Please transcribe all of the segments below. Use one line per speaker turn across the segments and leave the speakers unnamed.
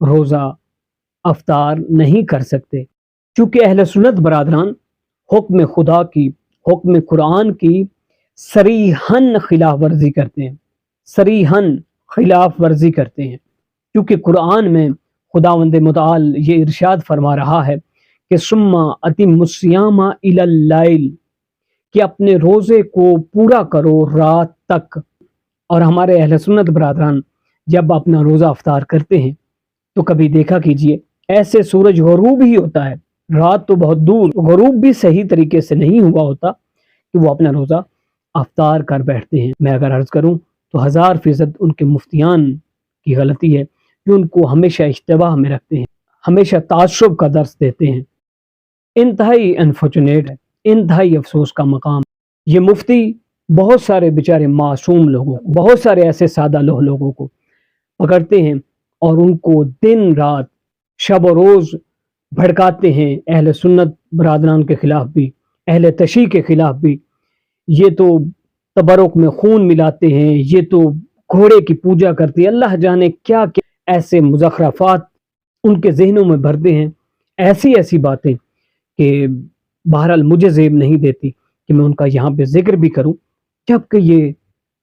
روزہ افطار نہیں کر سکتے، چونکہ اہل سنت برادران حکم خدا کی، حکم قرآن کی صریحاً خلاف ورزی کرتے ہیں، صریحاً خلاف ورزی کرتے ہیں، کیونکہ قرآن میں خداوند متعال یہ ارشاد فرما رہا ہے کہ ثم اتم الصیام الی اللیل، کہ اپنے روزے کو پورا کرو رات تک۔ اور ہمارے اہل سنت برادران جب اپنا روزہ افطار کرتے ہیں تو کبھی دیکھا کیجئے ایسے سورج غروب ہی ہوتا ہے، رات تو بہت دور، غروب بھی صحیح طریقے سے نہیں ہوا ہوتا کہ وہ اپنا روزہ افطار کر بیٹھتے ہیں۔ میں اگر عرض کروں تو 1000% ان کے مفتیان کی غلطی ہے کہ ان کو ہمیشہ اشتباہ میں رکھتے ہیں، ہمیشہ تعصب کا درس دیتے ہیں۔ انتہائی انفارچونیٹ ہے، انتہائی افسوس کا مقام۔ یہ مفتی بہت سارے بیچارے معصوم لوگوں کو، بہت سارے ایسے سادہ لوگوں کو پکڑتے ہیں اور ان کو دن رات شب و روز بھڑکاتے ہیں، اہل سنت برادران کے خلاف بھی، اہل تشیع کے خلاف بھی۔ یہ تو تبرک میں خون ملاتے ہیں، یہ تو گھوڑے کی پوجا کرتے ہیں، اللہ جانے کیا کیا ایسے مزخرفات ان کے ذہنوں میں بھرتے ہیں، ایسی ایسی باتیں کہ بہرحال مجھے زیب نہیں دیتی کہ میں ان کا یہاں پہ ذکر بھی کروں، جبکہ یہ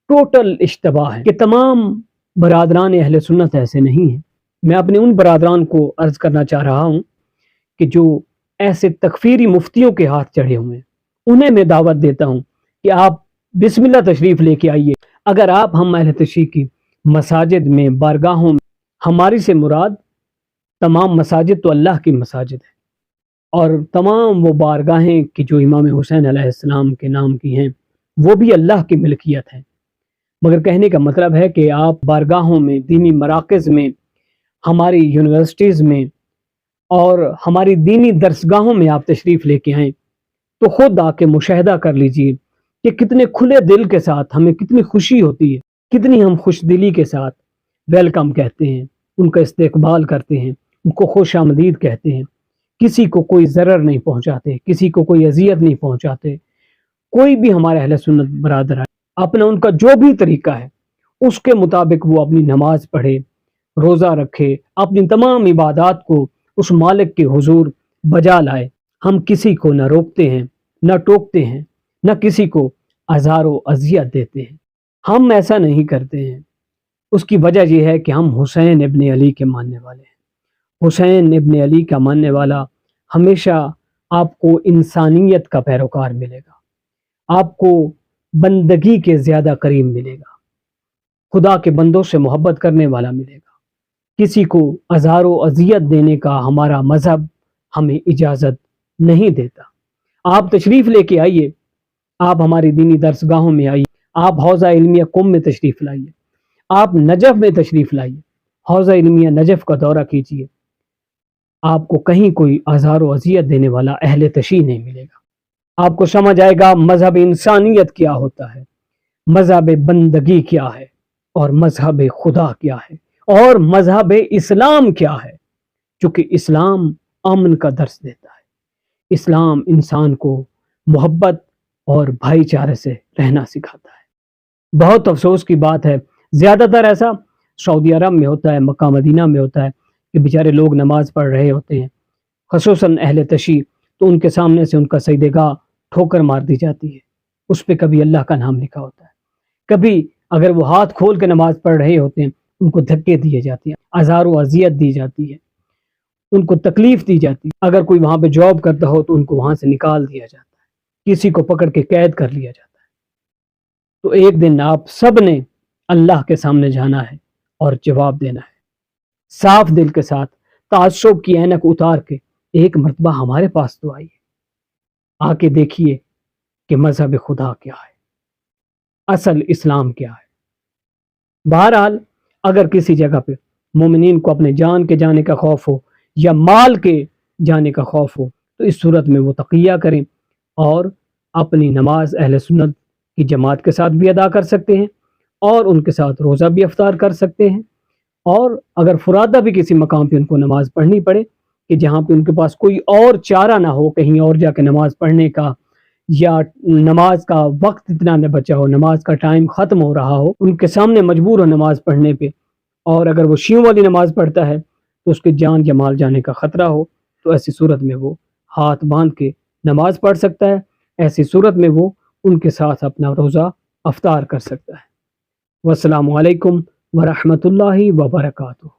ٹوٹل اشتباہ ہے کہ تمام برادران اہل سنت ایسے نہیں ہیں۔ میں اپنے ان برادران کو عرض کرنا چاہ رہا ہوں کہ جو ایسے تکفیری مفتیوں کے ہاتھ چڑھے ہوئے ہیں، انہیں میں دعوت دیتا ہوں کہ آپ بسم اللہ تشریف لے کے آئیے۔ اگر آپ ہم اہل تشیع کی مساجد میں، بارگاہوں میں، ہماری سے مراد تمام مساجد تو اللہ کی مساجد ہے، اور تمام وہ بارگاہیں کہ جو امام حسین علیہ السلام کے نام کی ہیں وہ بھی اللہ کی ملکیت ہیں، مگر کہنے کا مطلب ہے کہ آپ بارگاہوں میں، دینی مراکز میں، ہماری یونیورسٹیز میں اور ہماری دینی درسگاہوں میں آپ تشریف لے کے آئیں تو خود آ کے مشاہدہ کر لیجئے کہ کتنے کھلے دل کے ساتھ ہمیں کتنی خوشی ہوتی ہے، کتنی ہم خوش دلی کے ساتھ ویلکم کہتے ہیں، ان کا استقبال کرتے ہیں، ان کو خوش آمدید کہتے ہیں، کسی کو کوئی ضرر نہیں پہنچاتے، کسی کو کوئی اذیت نہیں پہنچاتے۔ کوئی بھی ہمارے اہل سنت برادر ہے، اپنا ان کا جو بھی طریقہ ہے اس کے مطابق وہ اپنی نماز پڑھے، روزہ رکھے، اپنی تمام عبادات کو اس مالک کے حضور بجا لائے۔ ہم کسی کو نہ روکتے ہیں، نہ ٹوکتے ہیں، نہ کسی کو آزار و اذیت دیتے ہیں، ہم ایسا نہیں کرتے ہیں۔ اس کی وجہ یہ ہے کہ ہم حسین ابن علی کے ماننے والے ہیں۔ حسین ابن علی کا ماننے والا ہمیشہ آپ کو انسانیت کا پیروکار ملے گا، آپ کو بندگی کے زیادہ قریب ملے گا، خدا کے بندوں سے محبت کرنے والا ملے گا۔ کسی کو آزار و اذیت دینے کا ہمارا مذہب ہمیں اجازت نہیں دیتا۔ آپ تشریف لے کے آئیے، آپ ہماری دینی درسگاہوں میں آئیے، آپ حوزہ علمیہ قم میں تشریف لائیے، آپ نجف میں تشریف لائیے، حوزہ علمیہ نجف کا دورہ کیجیے، آپ کو کہیں کوئی آزار و اذیت دینے والا اہل تشیع نہیں ملے گا۔ آپ کو سمجھ آئے گا مذہب انسانیت کیا ہوتا ہے، مذہب بندگی کیا ہے، اور مذہب خدا کیا ہے، اور مذہب اسلام کیا ہے، چونکہ اسلام امن کا درس دیتا ہے، اسلام انسان کو محبت اور بھائی چارے سے رہنا سکھاتا ہے۔ بہت افسوس کی بات ہے، زیادہ تر ایسا سعودی عرب میں ہوتا ہے، مکہ مدینہ میں ہوتا ہے کہ بیچارے لوگ نماز پڑھ رہے ہوتے ہیں، خصوصاً اہل تشیع، تو ان کے سامنے سے ان کا سجدہ گاہ ٹھوکر مار دی جاتی ہے، اس پہ کبھی اللہ کا نام لکھا ہوتا ہے، کبھی اگر وہ ہاتھ کھول کے نماز پڑھ رہے ہوتے ہیں ان کو دھکے دیے جاتے ہیں، آزار و اذیت دی جاتی ہے، ان کو تکلیف دی جاتی ہے۔ اگر کوئی وہاں پہ جاب کرتا ہو تو ان کو وہاں سے نکال دیا جاتا ہے، کسی کو پکڑ کے قید کر لیا جاتا ہے۔ تو ایک دن آپ سب نے اللہ کے سامنے جانا ہے اور جواب دینا ہے، صاف دل کے ساتھ، تعصب کی اینک اتار کے ایک مرتبہ ہمارے پاس تو آئیے، آ کے دیکھیے کہ مذہب خدا کیا ہے، اصل اسلام کیا ہے۔ بہرحال اگر کسی جگہ پہ مومنین کو اپنے جان کے جانے کا خوف ہو یا مال کے جانے کا خوف ہو تو اس صورت میں وہ تقیہ کریں اور اپنی نماز اہل سنت کی جماعت کے ساتھ بھی ادا کر سکتے ہیں، اور ان کے ساتھ روزہ بھی افطار کر سکتے ہیں، اور اگر فرادہ بھی کسی مقام پہ ان کو نماز پڑھنی پڑے کہ جہاں پہ ان کے پاس کوئی اور چارہ نہ ہو کہیں اور جا کے نماز پڑھنے کا، یا نماز کا وقت اتنا نہ بچا ہو، نماز کا ٹائم ختم ہو رہا ہو، ان کے سامنے مجبور ہو نماز پڑھنے پہ، اور اگر وہ شیعوں والی نماز پڑھتا ہے تو اس کے جان یا مال جانے کا خطرہ ہو تو ایسی صورت میں وہ ہاتھ باندھ کے نماز پڑھ سکتا ہے، ایسی صورت میں وہ ان کے ساتھ اپنا روزہ افطار کر سکتا ہے۔ والسلام علیکم ورحمۃ اللہ وبرکاتہ۔